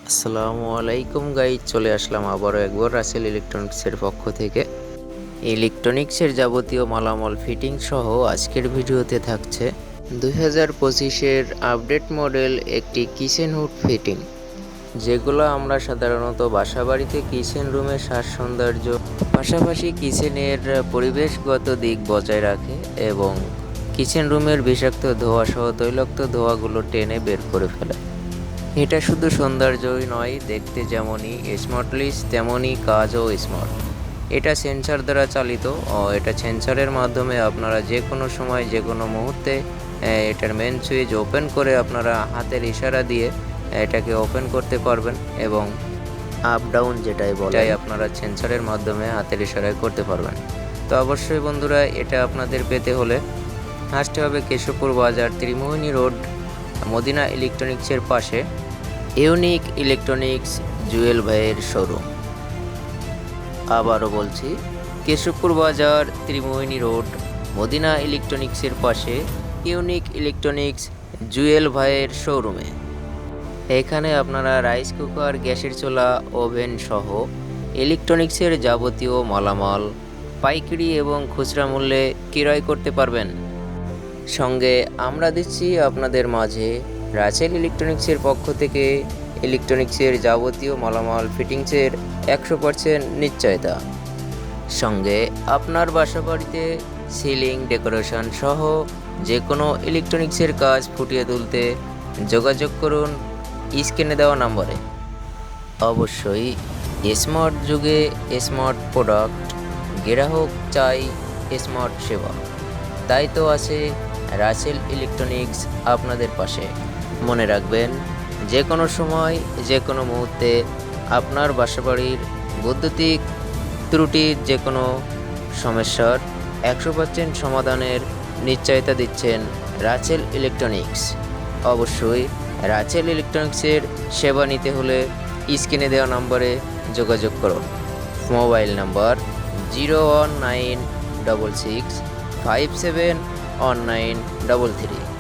আসসালামু আলাইকুম গাইজ, চলে আসলাম আবারও একবার রাসেল ইলেকট্রনিক্সের পক্ষ থেকে। ইলেকট্রনিক্সের যাবতীয় মালামাল ফিটিং সহ আজকের ভিডিওতে থাকছে 2025-এর আপডেট মডেল একটি কিচেন হুড ফিটিং, যেগুলো আমরা সাধারণত বাসাবাড়িতে কিচেন রুমের সাজ সৌন্দর্য পাশাপাশি কিচেনের পরিবেশগত দিক বজায় রাখে এবং কিচেন রুমের বিষাক্ত ধোঁয়া সহ তৈলাক্ত ধোঁয়াগুলো টেনে বের করে ফেলে। এটা শুধু সৌন্দর্যই নয়, দেখতে যেমনই স্মার্টলিশ তেমনই কাজও স্মার্ট। এটা সেন্সর দ্বারা চালিত ও এটা সেন্সরের মাধ্যমে আপনারা যে কোনো সময় যে কোনো মুহূর্তে এটার মেন সুইচ ওপেন করে আপনারা হাতের ইশারা দিয়ে এটাকে ওপেন করতে পারবেন এবং আপ ডাউন যেটাই বলাই আপনারা সেন্সরের মাধ্যমে হাতের ইশারায় করতে পারবেন। তো অবশ্যই বন্ধুরা, এটা আপনাদের পেতে হলে আসতে হবে কেশবপুর বাজার, ত্রিমোহিনী রোড, মদিনা ইলেকট্রনিক্সের পাশে ইউনিক ইলেকট্রনিক্স জুয়েল ভাইয়ের শোরুম। আবারও বলছি, কেশবপুর বাজার, ত্রিমোহিনী রোড, মদিনা ইলেকট্রনিক্সের পাশে ইউনিক ইলেকট্রনিক্স জুয়েল ভাইয়ের শোরুমে। এখানে আপনারা রাইস কুকার, গ্যাসের চুলা, ওভেন সহ ইলেকট্রনিক্সের যাবতীয় মালামাল পাইকারি এবং খুচরা মূল্যে ক্রয় করতে পারবেন। সঙ্গে আমরা দিচ্ছি আপনাদের মাঝে রাসেল ইলেকট্রনিক্সের পক্ষ থেকে ইলেকট্রনিক্সের যাবতীয় মালামাল ফিটিংসের 100% নিশ্চয়তা। সঙ্গে আপনার বাসাবাড়িতে সিলিং ডেকোরেশন সহ যে কোনো ইলেকট্রনিক্সের কাজ ফুটিয়ে তুলতে যোগাযোগ করুন স্ক্রিনে দেওয়া নম্বরে। অবশ্যই স্মার্ট যুগে স্মার্ট প্রোডাক্ট, গ্রাহক চাই স্মার্ট সেবা, তাই তো আছে রাসেল ইলেকট্রনিক্স আপনাদের পাশে। মনে রাখবেন, যে কোনো সময় যে কোনো মুহূর্তে আপনার বাসাবাড়ির বৈদ্যুতিক ত্রুটির যে কোনো সমস্যার 100% সমাধানের নিশ্চয়তা দিচ্ছেন রাসেল ইলেকট্রনিক্স। অবশ্যই রাসেল ইলেকট্রনিক্সের সেবা নিতে হলে স্ক্রিনে দেওয়া নম্বরে যোগাযোগ করুন। Mobile number 01966571933।